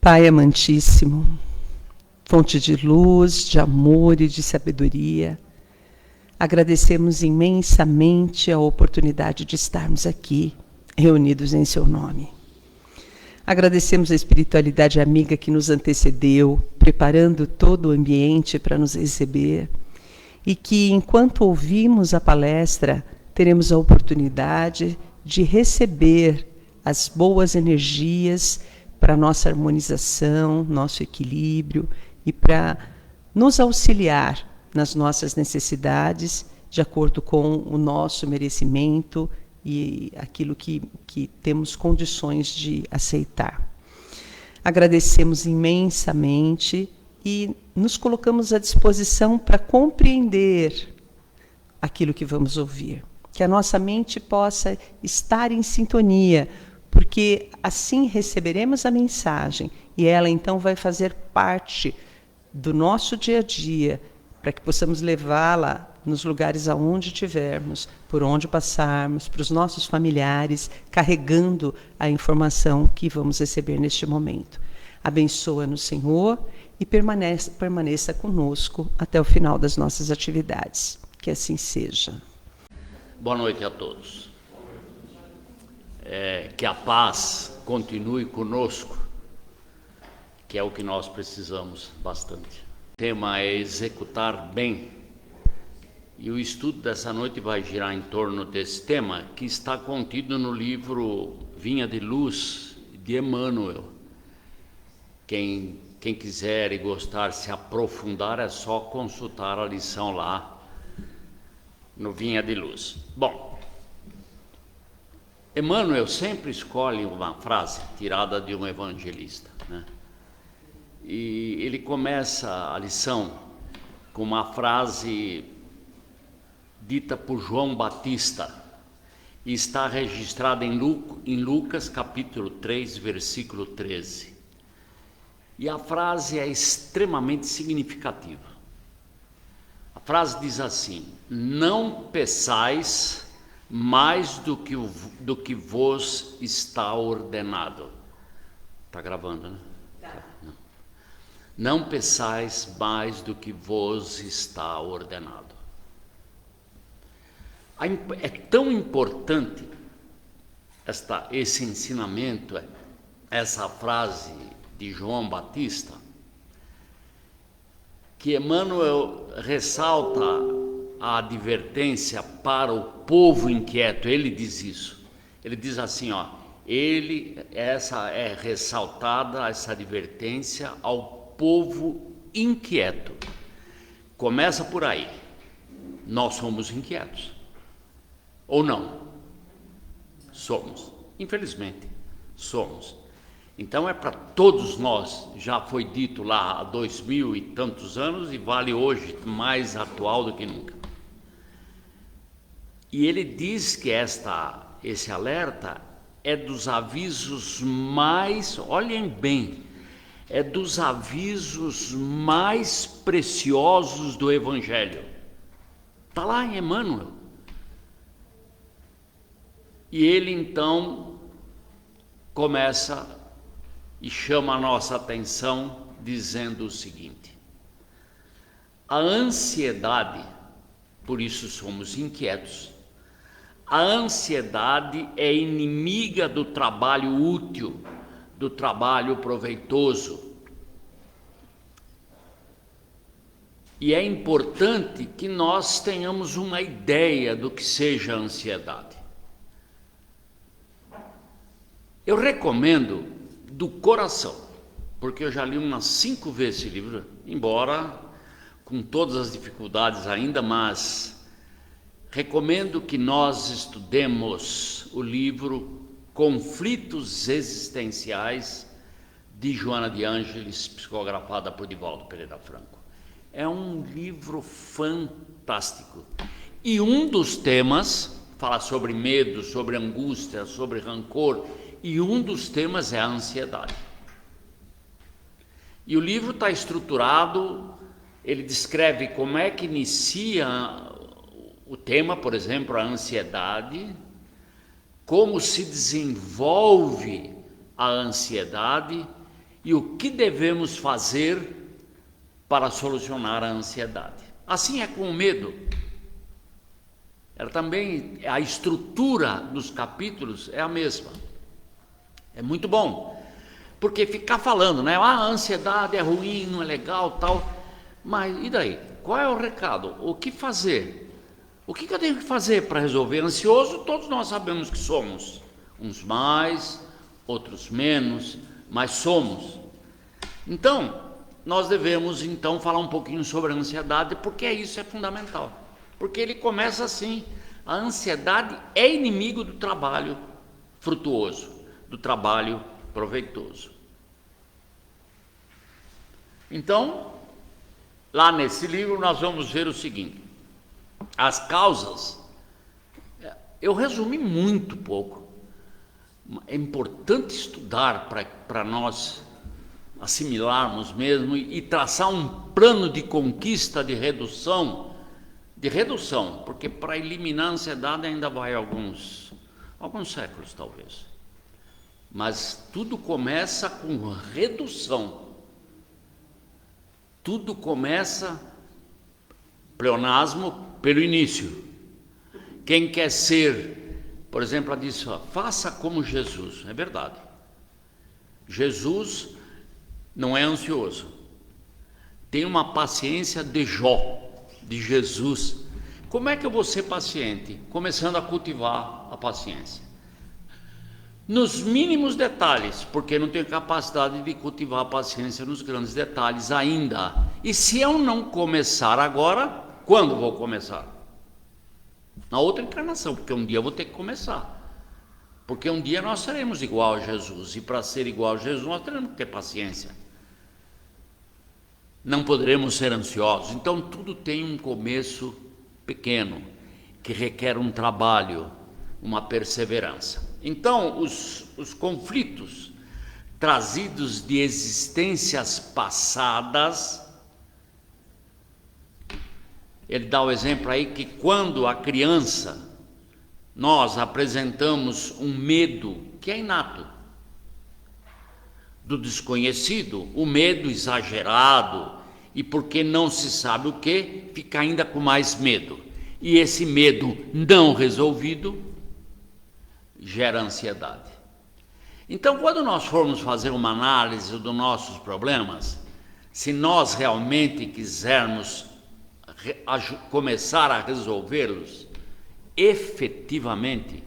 Pai amantíssimo, fonte de luz, de amor e de sabedoria, agradecemos imensamente a oportunidade de estarmos aqui, reunidos em seu nome. Agradecemos a espiritualidade amiga que nos antecedeu, preparando todo o ambiente para nos receber, e que, enquanto ouvimos a palestra, teremos a oportunidade de receber as boas energias para nossa harmonização, nosso equilíbrio e para nos auxiliar nas nossas necessidades, de acordo com o nosso merecimento e aquilo que temos condições de aceitar. Agradecemos imensamente e nos colocamos à disposição para compreender aquilo que vamos ouvir. Que a nossa mente possa estar em sintonia, porque assim receberemos a mensagem e ela então vai fazer parte do nosso dia a dia, para que possamos levá-la nos lugares aonde estivermos, por onde passarmos, para os nossos familiares, carregando a informação que vamos receber neste momento. Abençoa-nos, Senhor, e permaneça conosco até o final das nossas atividades. Que assim seja. Boa noite a todos. Que a paz continue conosco, que é o que nós precisamos bastante. O tema é executar bem, e o estudo dessa noite vai girar em torno desse tema, que está contido no livro Vinha de Luz, de Emmanuel. Quem quiser e gostar de se aprofundar, é só consultar a lição lá no Vinha de Luz. Bom, Emmanuel sempre escolhe uma frase tirada de um evangelista, né? E ele começa a lição com uma frase dita por João Batista, e está registrada em Lucas capítulo 3, versículo 13. E a frase é extremamente significativa. A frase diz assim: não peçais mais do que vos está ordenado. Está gravando, né? Tá. Não peçais mais do que vos está ordenado. É tão importante esse ensinamento, essa frase de João Batista, que Emmanuel ressalta a advertência para o povo inquieto. Ele diz isso. Ele diz assim, essa é ressaltada, essa advertência ao povo inquieto. Começa por aí. Nós somos inquietos. Ou não? Somos. Infelizmente, somos. Então é para todos nós, já foi dito lá há 2000 e tantos anos e vale hoje mais atual do que nunca. E ele diz que esse alerta é dos avisos mais, olhem bem, é dos avisos mais preciosos do Evangelho. Está lá em Emmanuel. E ele então começa e chama a nossa atenção dizendo o seguinte: a ansiedade, por isso somos inquietos, a ansiedade é inimiga do trabalho útil, do trabalho proveitoso. E é importante que nós tenhamos uma ideia do que seja a ansiedade. Eu recomendo do coração, porque eu já li umas 5 vezes esse livro, embora com todas as dificuldades ainda, mas recomendo que nós estudemos o livro Conflitos Existenciais, de Joana de Ângeles, psicografada por Divaldo Pereira Franco. É um livro fantástico. E um dos temas fala sobre medo, sobre angústia, sobre rancor, e um dos temas é a ansiedade. E o livro está estruturado, ele descreve como é que inicia o tema, por exemplo, a ansiedade, como se desenvolve a ansiedade e o que devemos fazer para solucionar a ansiedade. Assim é com o medo. Ela também, a estrutura dos capítulos é a mesma. É muito bom, porque ficar falando, né? A ansiedade é ruim, não é legal, tal. Mas e daí? Qual é o recado? O que fazer? O que eu tenho que fazer para resolver? Ansioso, todos nós sabemos que somos. Uns mais, outros menos, mas somos. Então, nós devemos então falar um pouquinho sobre a ansiedade, porque isso é fundamental. Porque ele começa assim: a ansiedade é inimigo do trabalho frutuoso, do trabalho proveitoso. Então, lá nesse livro nós vamos ver o seguinte: as causas, eu resumi muito pouco. É importante estudar para nós assimilarmos mesmo e traçar um plano de conquista, de redução, porque para eliminar a ansiedade ainda vai alguns séculos talvez. Mas tudo começa com redução. Tudo começa, pleonasmo, pelo início. Quem quer ser, por exemplo, ela disse, faça como Jesus. É verdade. Jesus não é ansioso. Tem uma paciência de Jó, de Jesus. Como é que eu vou ser paciente? Começando a cultivar a paciência. Nos mínimos detalhes, porque não tenho capacidade de cultivar a paciência nos grandes detalhes ainda. E se eu não começar agora, quando vou começar? Na outra encarnação, porque um dia eu vou ter que começar. Porque um dia nós seremos igual a Jesus, e para ser igual a Jesus nós teremos que ter paciência. Não poderemos ser ansiosos. Então tudo tem um começo pequeno, que requer um trabalho, uma perseverança. Então os conflitos trazidos de existências passadas, ele dá o exemplo aí que quando a criança, nós apresentamos um medo que é inato, do desconhecido, o medo exagerado, e porque não se sabe o que, fica ainda com mais medo. E esse medo não resolvido gera ansiedade. Então, quando nós formos fazer uma análise dos nossos problemas, se nós realmente quisermos começar a resolvê-los efetivamente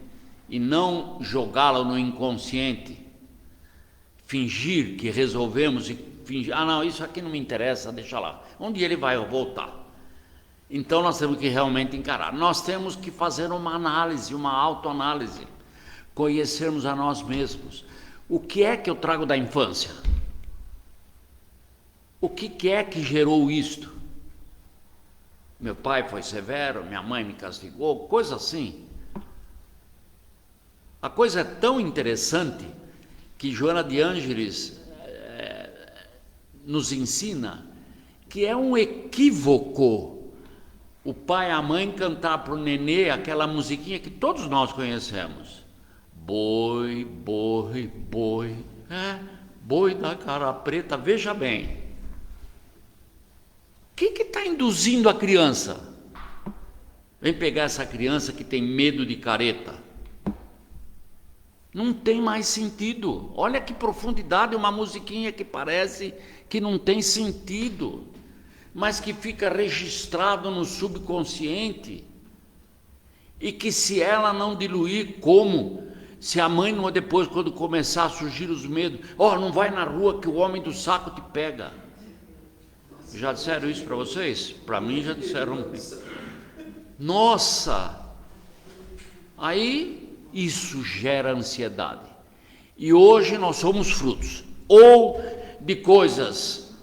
e não jogá-lo no inconsciente, fingir que resolvemos e fingir, não, isso aqui não me interessa, deixa lá, um dia ele vai voltar. Então nós temos que realmente encarar, nós temos que fazer uma análise, uma autoanálise, conhecermos a nós mesmos. O que é que eu trago da infância? O que é que gerou isto? Meu pai foi severo, minha mãe me castigou, coisa assim. A coisa é tão interessante que Joana de Ângeles nos ensina que é um equívoco o pai e a mãe cantar para o nenê aquela musiquinha que todos nós conhecemos. Boi, boi, boi, boi da cara preta, veja bem. O que está induzindo a criança? Vem pegar essa criança que tem medo de careta. Não tem mais sentido. Olha que profundidade, uma musiquinha que parece que não tem sentido, mas que fica registrado no subconsciente, e que se ela não diluir, como? Se a mãe não, depois, quando começar a surgir os medos, não vai na rua que o homem do saco te pega. Já disseram isso para vocês? Para mim já disseram. Nossa! Aí isso gera ansiedade. E hoje nós somos frutos ou de coisas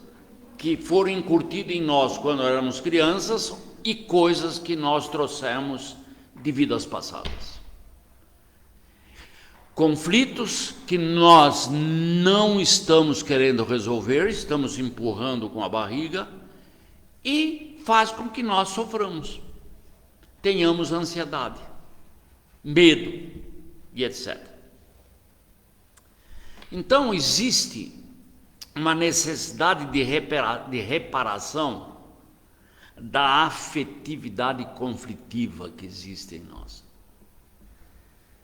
que foram incutidas em nós quando éramos crianças e coisas que nós trouxemos de vidas passadas. Conflitos que nós não estamos querendo resolver, estamos empurrando com a barriga, e faz com que nós soframos, tenhamos ansiedade, medo e etc. Então existe uma necessidade de reparação da afetividade conflitiva que existe em nós,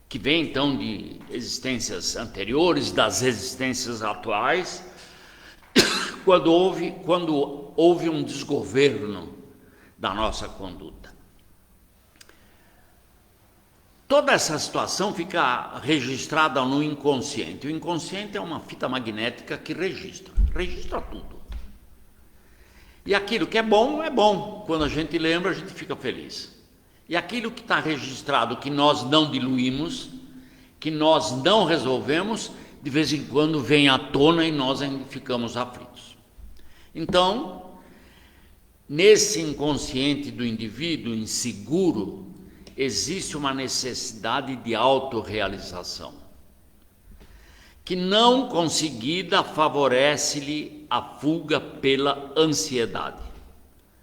que vem então de existências anteriores, das existências atuais, quando houve um desgoverno da nossa conduta. Toda essa situação fica registrada no inconsciente. O inconsciente é uma fita magnética que registra tudo. E aquilo que é bom. Quando a gente lembra, a gente fica feliz. E aquilo que está registrado, que nós não diluímos, que nós não resolvemos, de vez em quando vem à tona e nós ainda ficamos aflitos. Então, nesse inconsciente do indivíduo inseguro, existe uma necessidade de autorrealização, que não conseguida favorece-lhe a fuga pela ansiedade,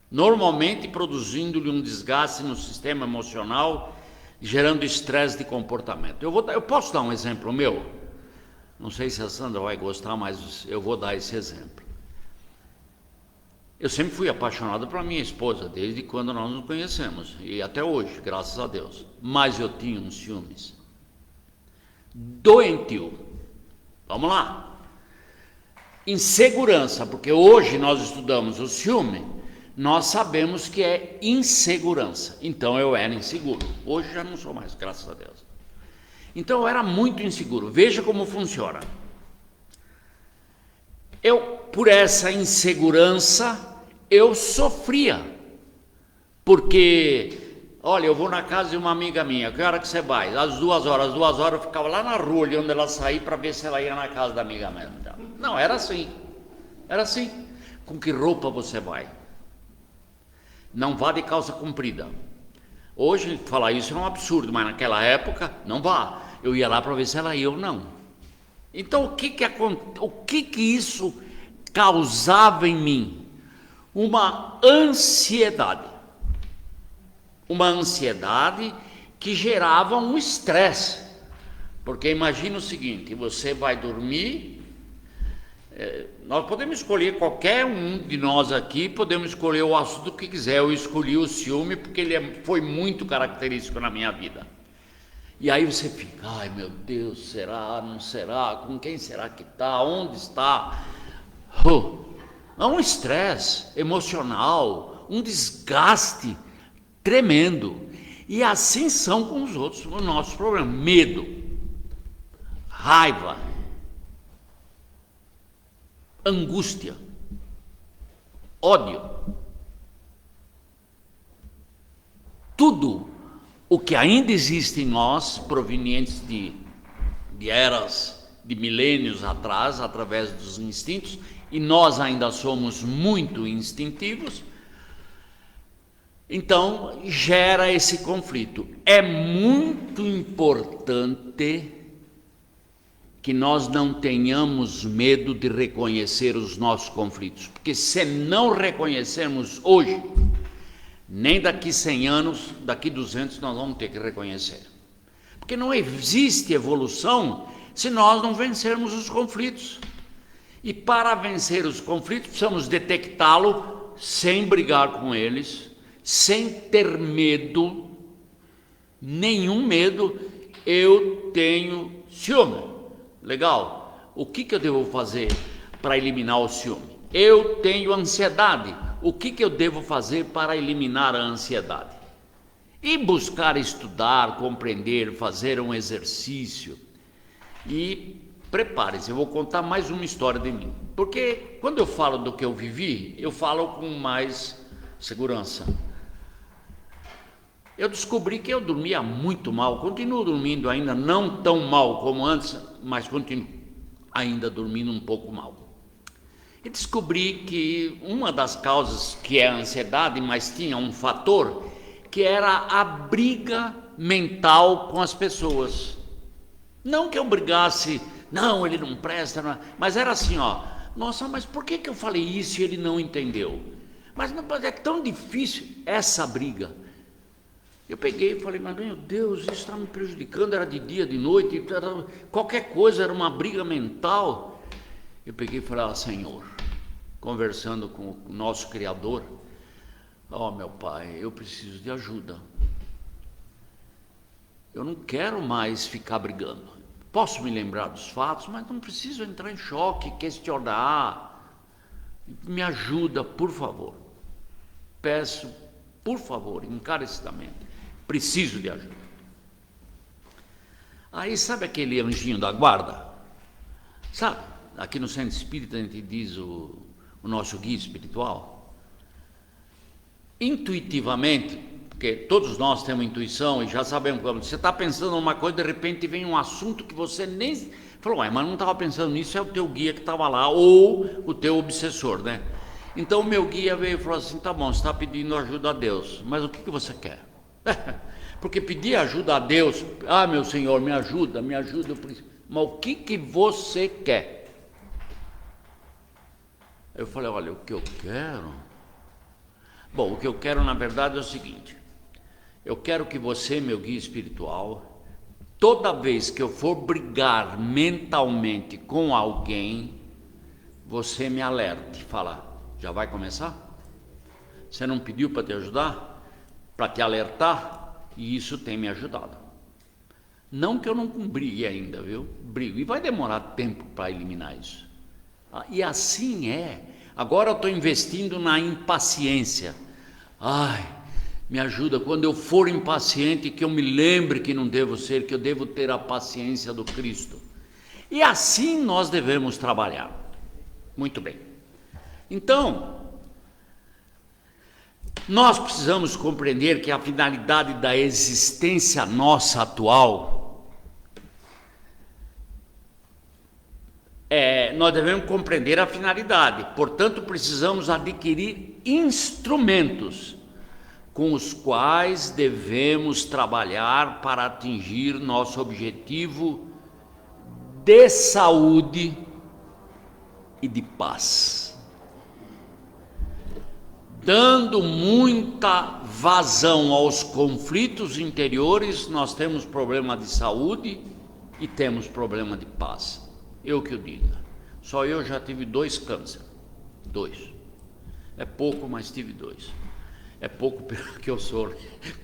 normalmente produzindo-lhe um desgaste no sistema emocional, gerando estresse de comportamento. Eu posso dar um exemplo meu? Não sei se a Sandra vai gostar, mas eu vou dar esse exemplo. Eu sempre fui apaixonado por minha esposa, desde quando nós nos conhecemos, e até hoje, graças a Deus. Mas eu tinha uns ciúmes doentio. Vamos lá. Insegurança, porque hoje nós estudamos o ciúme, nós sabemos que é insegurança. Então eu era inseguro. Hoje já não sou mais, graças a Deus. Então eu era muito inseguro. Veja como funciona. Por essa insegurança, eu sofria, porque, olha, eu vou na casa de uma amiga minha, que hora que você vai? Às 2 horas, eu ficava lá na rua, olhando ela sair, para ver se ela ia na casa da amiga mesmo. Não, era assim, com que roupa você vai? Não vá de calça comprida. Hoje, falar isso é um absurdo, mas naquela época, não vá, eu ia lá para ver se ela ia ou não. Então, o que isso causava em mim? Uma ansiedade que gerava um estresse, porque imagina o seguinte: você vai dormir, nós podemos escolher, qualquer um de nós aqui, podemos escolher o assunto que quiser. Eu escolhi o ciúme porque ele foi muito característico na minha vida. E aí você fica, ai meu Deus, será, não será, com quem será que está, onde está? Há um estresse emocional, um desgaste tremendo. E assim são com os outros, os nossos problemas. Medo, raiva, angústia, ódio. Tudo o que ainda existe em nós, provenientes de eras, de milênios atrás, através dos instintos, e nós ainda somos muito instintivos, então gera esse conflito. É muito importante que nós não tenhamos medo de reconhecer os nossos conflitos, porque se não reconhecermos hoje, nem daqui 100 anos, daqui 200 nós vamos ter que reconhecer, porque não existe evolução se nós não vencermos os conflitos. E para vencer os conflitos, precisamos detectá-lo sem brigar com eles, sem ter medo, nenhum medo. Eu tenho ciúme. Legal. O que eu devo fazer para eliminar o ciúme? Eu tenho ansiedade. O que eu devo fazer para eliminar a ansiedade? E buscar estudar, compreender, fazer um exercício. E prepare-se, eu vou contar mais uma história de mim. Porque quando eu falo do que eu vivi, eu falo com mais segurança. Eu descobri que eu dormia muito mal, continuo dormindo ainda, não tão mal como antes, mas continuo ainda dormindo um pouco mal. E descobri que uma das causas, que é a ansiedade, mas tinha um fator, que era a briga mental com as pessoas. Não que eu brigasse, não, ele não presta, mas era assim, nossa, mas por que eu falei isso e ele não entendeu? Mas é tão difícil essa briga. Eu peguei e falei, mas meu Deus, isso está me prejudicando, era de dia, de noite, qualquer coisa, era uma briga mental. Eu peguei e falei: Senhor, conversando com o nosso Criador, meu Pai, eu preciso de ajuda. Eu não quero mais ficar brigando. Posso me lembrar dos fatos, mas não preciso entrar em choque, questionar. Me ajuda, por favor. Peço, por favor, encarecidamente. Preciso de ajuda. Aí, sabe aquele anjinho da guarda? Sabe? Aqui no Centro Espírita a gente diz o nosso guia espiritual. Intuitivamente, porque todos nós temos intuição e já sabemos quando você está pensando numa coisa, de repente vem um assunto que você nem falou: mas não estava pensando nisso, é o teu guia que estava lá, ou o teu obsessor, né? Então o meu guia veio e falou assim: tá bom, você está pedindo ajuda a Deus, mas o que você quer? Porque pedir ajuda a Deus, meu Senhor, me ajuda, mas o que você quer? Eu falei: olha, o que eu quero? Bom, o que eu quero na verdade é o seguinte: eu quero que você, meu guia espiritual, toda vez que eu for brigar mentalmente com alguém, você me alerte, fala: já vai começar? Você não pediu para te ajudar? Para te alertar? E isso tem me ajudado. Não que eu não brigue ainda, viu? Brigo, e vai demorar tempo para eliminar isso. E assim é. Agora eu estou investindo na impaciência. Me ajuda quando eu for impaciente, que eu me lembre que não devo ser, que eu devo ter a paciência do Cristo. E assim nós devemos trabalhar. Muito bem. Então, nós precisamos compreender que a finalidade da existência nossa atual nós devemos compreender a finalidade, portanto precisamos adquirir instrumentos com os quais devemos trabalhar para atingir nosso objetivo de saúde e de paz. Dando muita vazão aos conflitos interiores, nós temos problema de saúde e temos problema de paz. Eu que o diga. Só eu já tive 2 cânceres. 2. É pouco, mas tive 2. É pouco pelo que eu sou,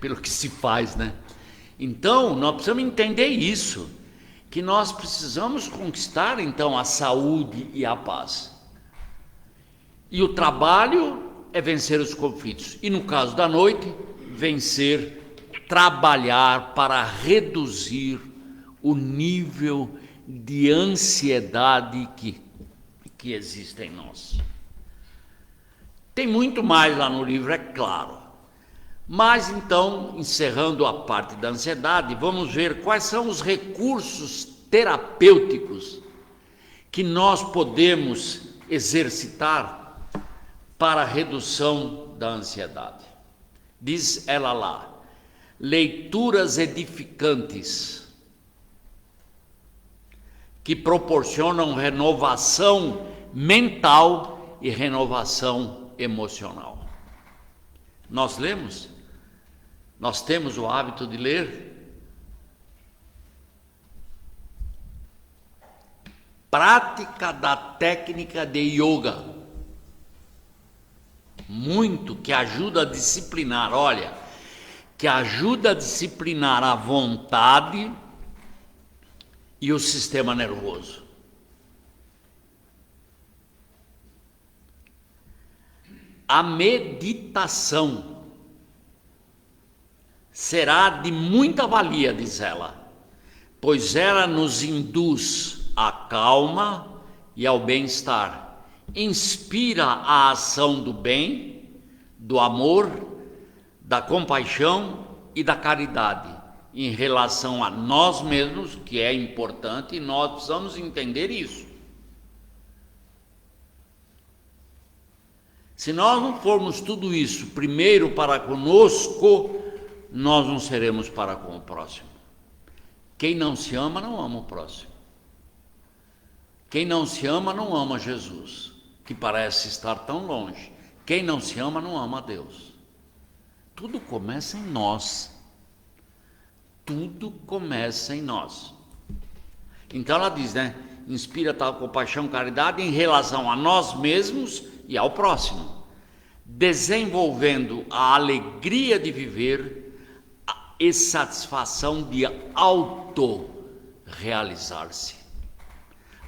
pelo que se faz, né? Então, nós precisamos entender isso, que nós precisamos conquistar, então, a saúde e a paz. E o trabalho é vencer os conflitos. E no caso da noite, trabalhar para reduzir o nível de ansiedade que existe em nós. Tem muito mais lá no livro, é claro. Mas então, encerrando a parte da ansiedade, vamos ver quais são os recursos terapêuticos que nós podemos exercitar para a redução da ansiedade. Diz ela lá: leituras edificantes que proporcionam renovação mental e renovação emocional. Nós lemos? Nós temos o hábito de ler? Prática da técnica de yoga. Muito, que ajuda a disciplinar, que ajuda a disciplinar a vontade e o sistema nervoso. A meditação será de muita valia, diz ela, pois ela nos induz à calma e ao bem-estar. Inspira a ação do bem, do amor, da compaixão e da caridade em relação a nós mesmos, que é importante, e nós precisamos entender isso. Se nós não formos tudo isso primeiro para conosco, nós não seremos para com o próximo. Quem não se ama, não ama o próximo. Quem não se ama, não ama Jesus, que parece estar tão longe. Quem não se ama, não ama a Deus. Tudo começa em nós. Tudo começa em nós. Então ela diz, inspira tal compaixão, caridade em relação a nós mesmos e ao próximo, desenvolvendo a alegria de viver e satisfação de autorrealizar-se.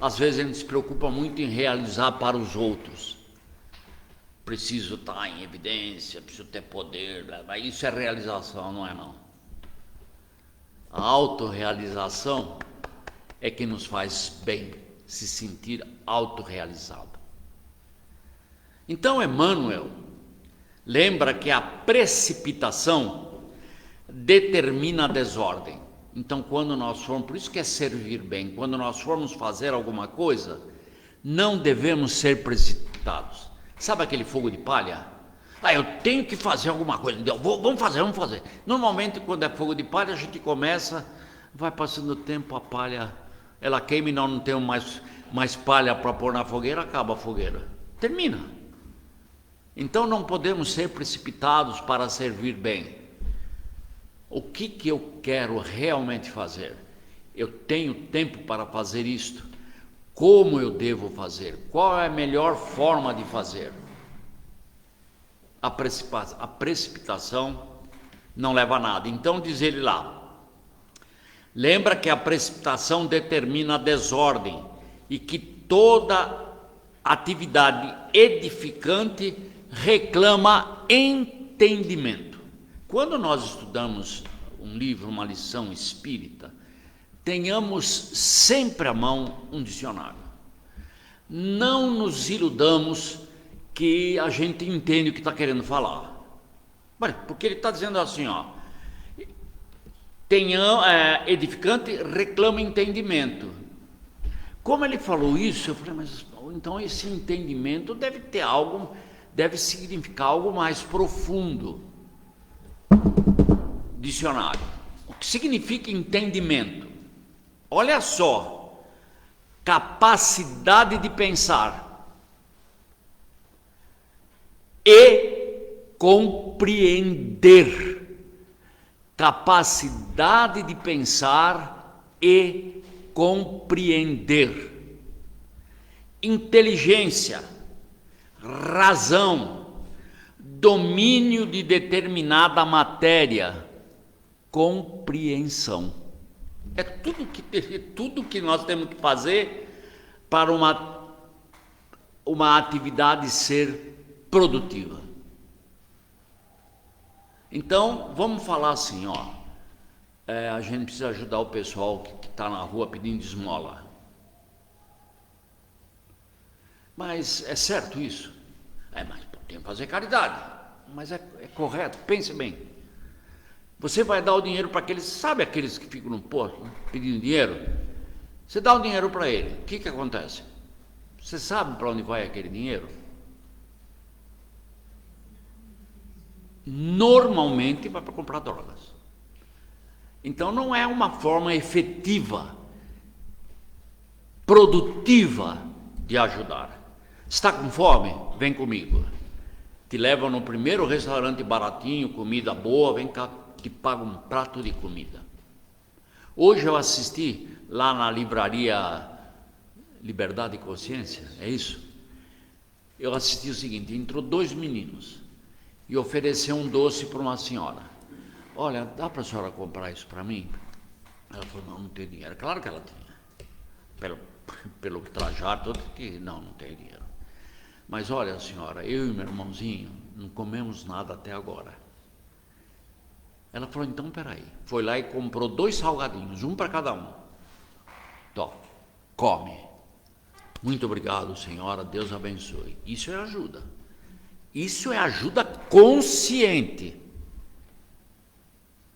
Às vezes a gente se preocupa muito em realizar para os outros. Preciso estar em evidência, preciso ter poder, mas isso é realização, não é não. A autorrealização é que nos faz bem, se sentir autorrealizado. Então Emmanuel lembra que a precipitação determina a desordem. Então quando nós formos, por isso que é servir bem, quando nós formos fazer alguma coisa, não devemos ser precipitados. Sabe aquele fogo de palha? Eu tenho que fazer alguma coisa, vamos fazer. Normalmente quando é fogo de palha a gente começa, vai passando o tempo, a palha, ela queima e nós não temos mais palha para pôr na fogueira, acaba a fogueira, termina. Então não podemos ser precipitados para servir bem. O que eu quero realmente fazer? Eu tenho tempo para fazer isto? Como eu devo fazer? Qual é a melhor forma de fazer? A precipitação não leva a nada. Então diz ele lá, lembra que a precipitação determina a desordem e que toda atividade edificante reclama entendimento. Quando nós estudamos um livro, uma lição espírita, tenhamos sempre à mão um dicionário. Não nos iludamos que a gente entende o que está querendo falar. Porque ele está dizendo assim, edificante reclama entendimento. Como ele falou isso, eu falei, mas então esse entendimento deve significar algo mais profundo. Dicionário. O que significa entendimento? Olha só, capacidade de pensar e compreender. Capacidade de pensar e compreender. Inteligência, razão, domínio de determinada matéria, compreensão. É tudo que nós temos que fazer para uma atividade ser produtiva. Então, vamos falar assim, a gente precisa ajudar o pessoal que está na rua pedindo esmola. Mas é certo isso? Mas tem que fazer caridade. Mas é correto, pense bem. Você vai dar o dinheiro para aqueles que ficam no posto, né, pedindo dinheiro? Você dá o dinheiro para ele, o que acontece? Você sabe para onde vai aquele dinheiro? Normalmente vai para comprar drogas. Então não é uma forma efetiva, produtiva de ajudar. Está com fome? Vem comigo. Te levam no primeiro restaurante baratinho, comida boa, vem cá, te paga um prato de comida. Hoje eu assisti lá na livraria Liberdade e Consciência, é isso? Eu assisti o seguinte, entrou 2 meninos e ofereceu um doce para uma senhora. Olha, dá para a senhora comprar isso para mim? Ela falou, não tem dinheiro. Claro que ela tinha. Pelo trajar, todo que não tem dinheiro. Mas olha, senhora, eu e meu irmãozinho não comemos nada até agora. Ela falou, então peraí. Foi lá e comprou 2 salgadinhos, um para cada um. Come. Muito obrigado, senhora, Deus abençoe. Isso é ajuda. Isso é ajuda consciente.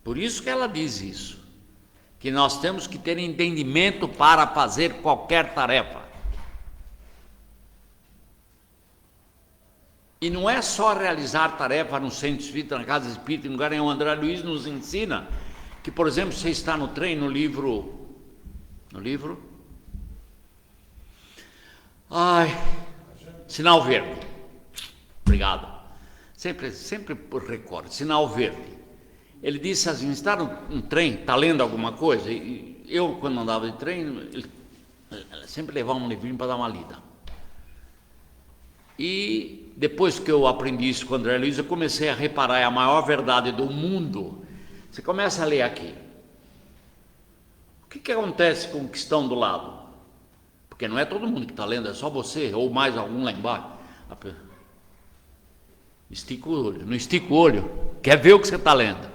Por isso que ela diz isso. Que nós temos que ter entendimento para fazer qualquer tarefa. E não é só realizar tarefa no centro espírita, na casa espírita, em lugar nenhum. André Luiz nos ensina que, por exemplo, você está no trem, no livro? Sinal Verde. Obrigado. Sempre por recorde. Sinal Verde. Ele disse assim, está no trem, está lendo alguma coisa? E eu, quando andava de trem, sempre levar um livrinho para dar uma lida. E depois que eu aprendi isso com o André Luiz, eu comecei a reparar, é a maior verdade do mundo. Você começa a ler aqui. O que acontece com o que estão do lado? Porque não é todo mundo que está lendo, é só você, ou mais algum lá embaixo. Estica o olho, não estica o olho, quer ver o que você está lendo.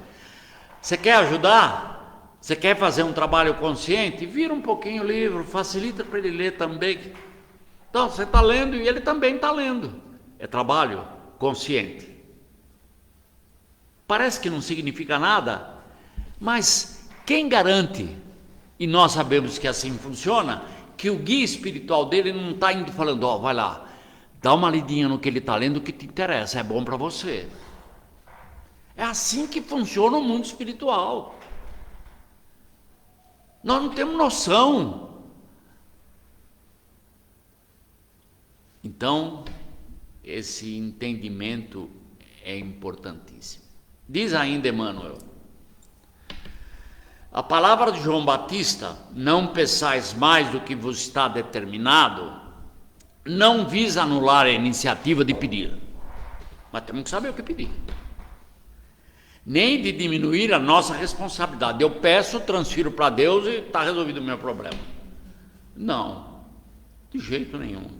Você quer ajudar? Você quer fazer um trabalho consciente? Vira um pouquinho o livro, facilita para ele ler também. Então, você está lendo e ele também está lendo. É trabalho consciente. Parece que não significa nada, mas quem garante, e nós sabemos que assim funciona, que o guia espiritual dele não está indo falando, ó, vai lá, dá uma lidinha no que ele está lendo, que te interessa, é bom para você. É assim que funciona o mundo espiritual. Nós não temos noção. Então, esse entendimento é importantíssimo. Diz ainda Emmanuel, a palavra de João Batista, não peçais mais do que vos está determinado, não visa anular a iniciativa de pedir, mas temos que saber o que pedir, nem de diminuir a nossa responsabilidade. Eu peço, transfiro para Deus e está resolvido o meu problema. Não, de jeito nenhum.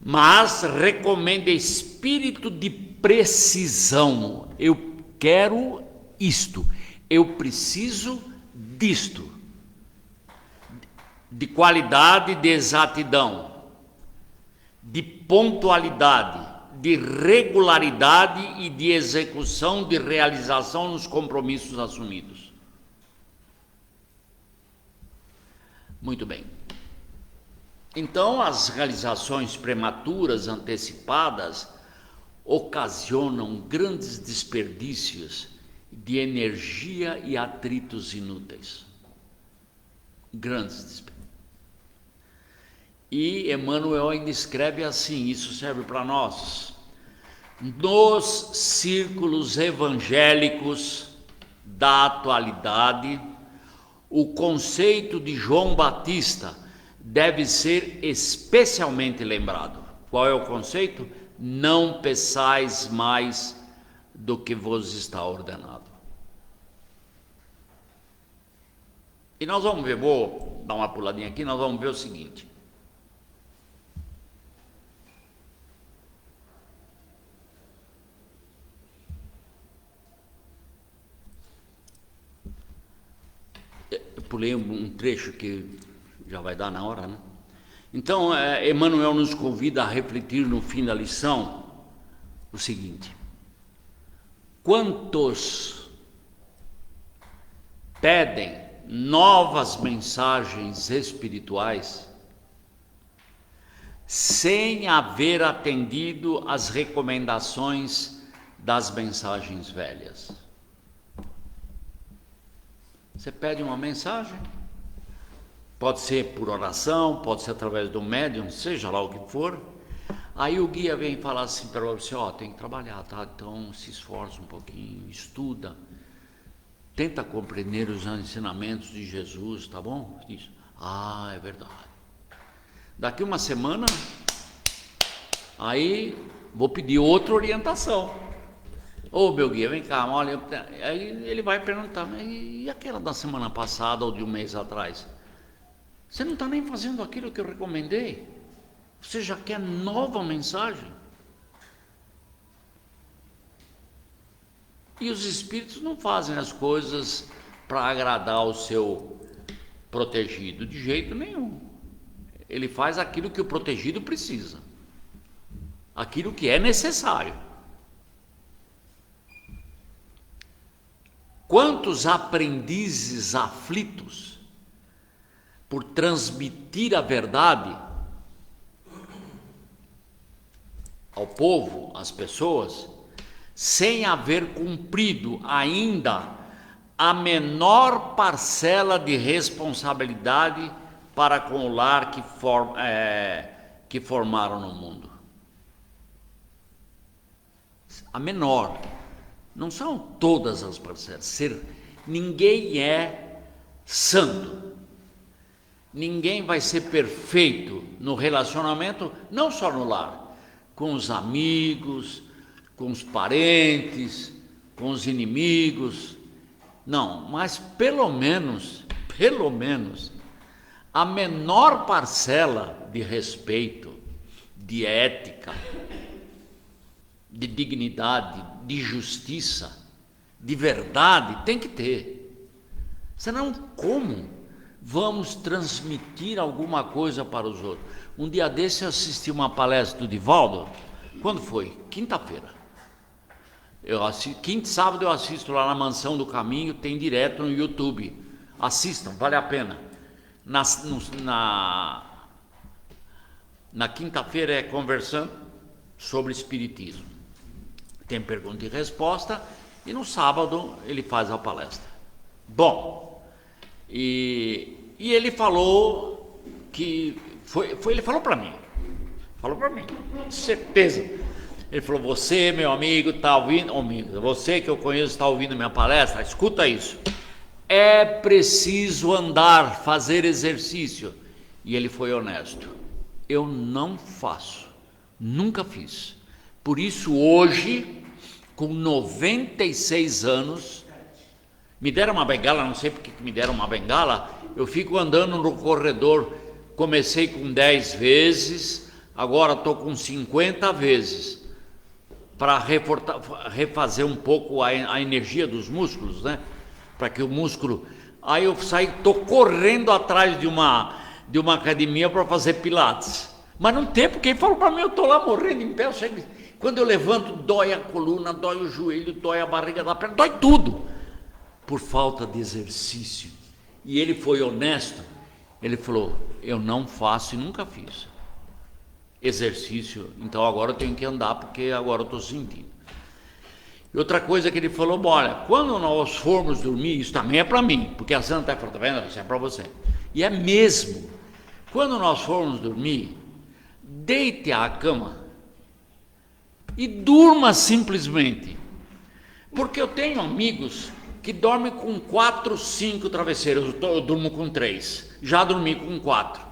Mas recomenda espírito de precisão. Eu quero isto, eu preciso disto, de qualidade, de exatidão, de pontualidade, de regularidade e de execução, de realização nos compromissos assumidos. Muito bem. Então, as realizações prematuras, antecipadas, ocasionam grandes desperdícios de energia e atritos inúteis. Grandes desperdícios. E Emmanuel ainda escreve assim, isso serve para nós. Nos círculos evangélicos da atualidade, o conceito de João Batista deve ser especialmente lembrado. Qual é o conceito? Não peçais mais do que vos está ordenado. E nós vamos ver, vou dar uma puladinha aqui, nós vamos ver o seguinte. Eu pulei um trecho que já vai dar na hora, né? Então, Emmanuel nos convida a refletir no fim da lição o seguinte: quantos pedem novas mensagens espirituais sem haver atendido às recomendações das mensagens velhas? Você pede uma mensagem, pode ser por oração, pode ser através do médium, seja lá o que for. Aí o guia vem falar assim para você, ó, tem que trabalhar, tá? Então se esforça um pouquinho, estuda, tenta compreender os ensinamentos de Jesus, tá bom? Diz, é verdade. Daqui uma semana, aí vou pedir outra orientação. Ô, meu guia, vem cá, olha, aí ele vai perguntar, e aquela da semana passada ou de um mês atrás? Você não está nem fazendo aquilo que eu recomendei. Você já quer nova mensagem? E os espíritos não fazem as coisas para agradar o seu protegido, de jeito nenhum. Ele faz aquilo que o protegido precisa, aquilo que é necessário. Quantos aprendizes aflitos por transmitir a verdade ao povo, às pessoas, sem haver cumprido ainda a menor parcela de responsabilidade para com o lar que formaram no mundo. A menor. Não são todas as parcelas. Ninguém é santo. Ninguém vai ser perfeito no relacionamento, não só no lar, com os amigos, com os parentes, com os inimigos. Não, mas pelo menos, a menor parcela de respeito, de ética, de dignidade, de justiça, de verdade, tem que ter. Senão, como vamos transmitir alguma coisa para os outros? Um dia desse eu assisti uma palestra do Divaldo. Quando foi? Quinta-feira. Quinta e sábado eu assisto lá na Mansão do Caminho, tem direto no YouTube. Assistam, vale a pena. Na quinta-feira é conversando sobre espiritismo. Tem pergunta e resposta, e no sábado ele faz a palestra. Bom, e ele falou que ele falou para mim, certeza. Ele falou: você, meu amigo, está ouvindo, você que eu conheço está ouvindo minha palestra, escuta isso. É preciso andar, fazer exercício. E ele foi honesto. Eu não faço, nunca fiz. Por isso hoje, com 96 anos, me deram uma bengala, não sei porque me deram uma bengala, eu fico andando no corredor. Comecei com 10 vezes, agora estou com 50 vezes, para refazer um pouco a energia dos músculos, né? Para que o músculo... Aí eu estou correndo atrás de uma academia para fazer pilates. Mas não tem, porque ele falou para mim, eu estou lá morrendo em pé, quando eu levanto, dói a coluna, dói o joelho, dói a barriga da perna, dói tudo, por falta de exercício. E ele foi honesto, ele falou: eu não faço e nunca fiz exercício, então agora eu tenho que andar, porque agora eu estou sentindo. E outra coisa que ele falou: olha, quando nós formos dormir, isso também é para mim, porque a Santa está falando, tá vendo? Isso é para você. E é mesmo. Quando nós formos dormir, deite à cama e durma simplesmente. Porque eu tenho amigos que dormem com 4, 5 travesseiros, eu durmo com 3, já dormi com 4.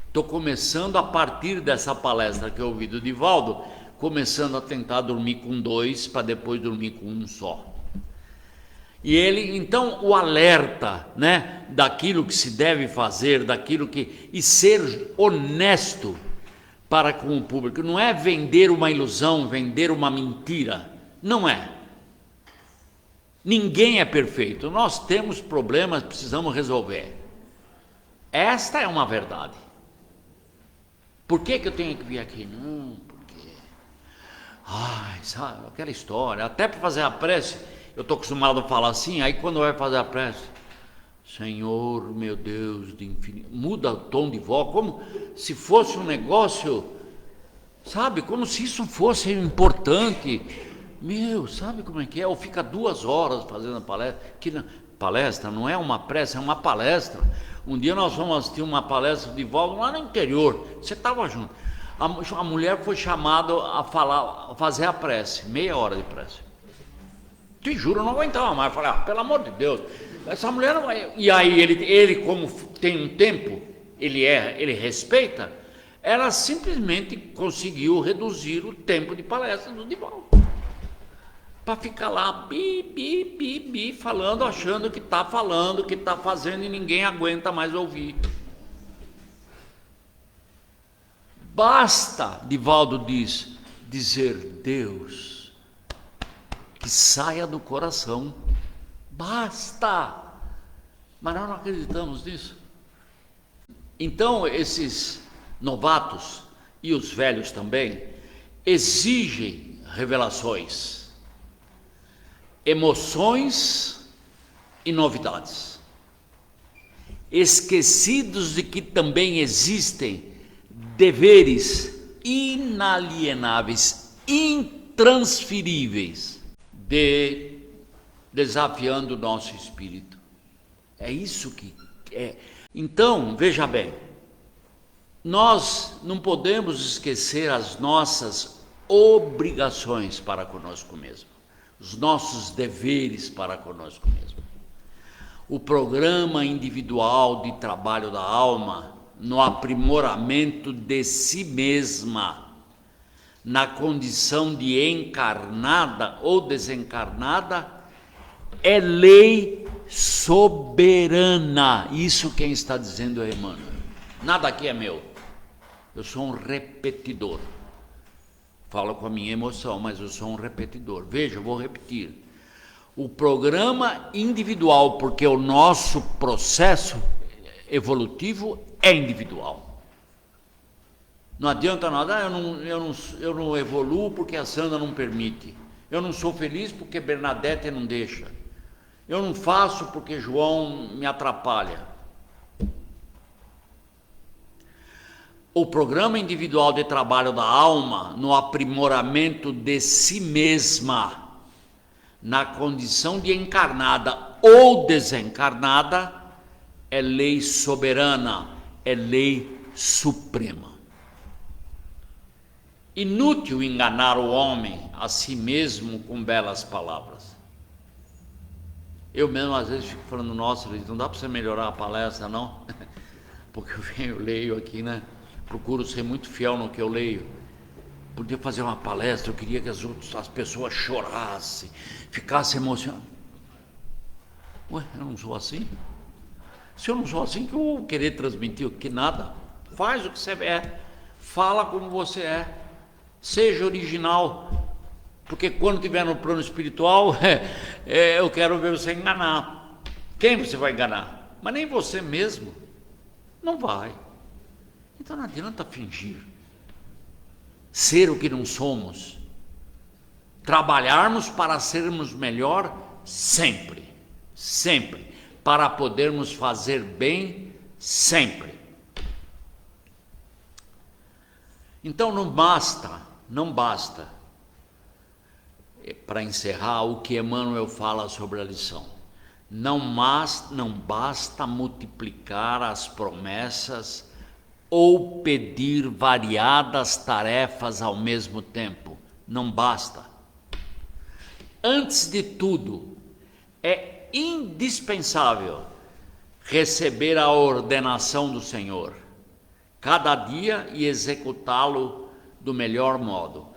Estou começando, a partir dessa palestra que eu ouvi do Divaldo, começando a tentar dormir com 2, para depois dormir com 1 só. E ele, então, o alerta, né, daquilo que se deve fazer, e ser honesto para com o público. Não é vender uma ilusão, vender uma mentira. Não é. Ninguém é perfeito. Nós temos problemas, precisamos resolver. Esta é uma verdade. Por que eu tenho que vir aqui? Não, porque... sabe, aquela história. Até para fazer a prece, eu estou acostumado a falar assim, aí quando vai fazer a prece, Senhor, meu Deus, de infinito, muda o tom de voz, como se fosse um negócio, sabe, como se isso fosse importante. Sabe como é que é? Ou fica 2 horas fazendo a palestra. Palestra não é uma prece, é uma palestra. Um dia nós fomos assistir uma palestra de Divaldo lá no interior, você estava junto. A mulher foi chamada a fazer a prece, 30 minutos de prece. Te juro, eu não aguentava mais. Eu falei: pelo amor de Deus, essa mulher não vai... E aí ele como tem um tempo, ele respeita, ela simplesmente conseguiu reduzir o tempo de palestra do Divaldo. Para ficar lá, falando, achando que está falando, que está fazendo, e ninguém aguenta mais ouvir. Basta, Divaldo diz, dizer Deus, que saia do coração. Basta. Mas nós não acreditamos nisso. Então, esses novatos, e os velhos também, exigem revelações, emoções e novidades, esquecidos de que também existem deveres inalienáveis, intransferíveis, desafiando o nosso espírito. É isso que é. Então, veja bem, nós não podemos esquecer as nossas obrigações para conosco mesmo, os nossos deveres para conosco mesmo. o programa individual de trabalho da alma no aprimoramento de si mesma, na condição de encarnada ou desencarnada, é lei soberana. Isso quem está dizendo é Emmanuel. Nada aqui é meu. Eu sou um repetidor. Falo com a minha emoção, mas eu sou um repetidor. Veja, eu vou repetir. O programa individual, porque o nosso processo evolutivo é individual. Não adianta nada, eu não evoluo porque a Sandra não permite. Eu não sou feliz porque Bernadette não deixa. Eu não faço porque João me atrapalha. O programa individual de trabalho da alma no aprimoramento de si mesma, na condição de encarnada ou desencarnada, é lei soberana, é lei suprema. Inútil enganar o homem a si mesmo com belas palavras. Eu mesmo às vezes fico falando, nossa, não dá para você melhorar a palestra, não? Porque eu leio aqui, né? Procuro ser muito fiel no que eu leio. Podia fazer uma palestra, eu queria que as pessoas chorassem, ficassem emocionadas. Ué, eu não sou assim? Se eu não sou assim, que eu vou querer transmitir? Que nada. Faz o que você é, fala como você é, seja original. Porque quando estiver no plano espiritual, eu quero ver você enganar. Quem você vai enganar? Mas nem você mesmo. Não vai. Então não adianta fingir. Ser o que não somos. Trabalharmos para sermos melhor sempre. Sempre. Para podermos fazer bem sempre. Então não basta, para encerrar o que Emmanuel fala sobre a lição. Não basta multiplicar as promessas ou pedir variadas tarefas ao mesmo tempo. Não basta. Antes de tudo, é indispensável receber a ordenação do Senhor, cada dia, e executá-lo do melhor modo.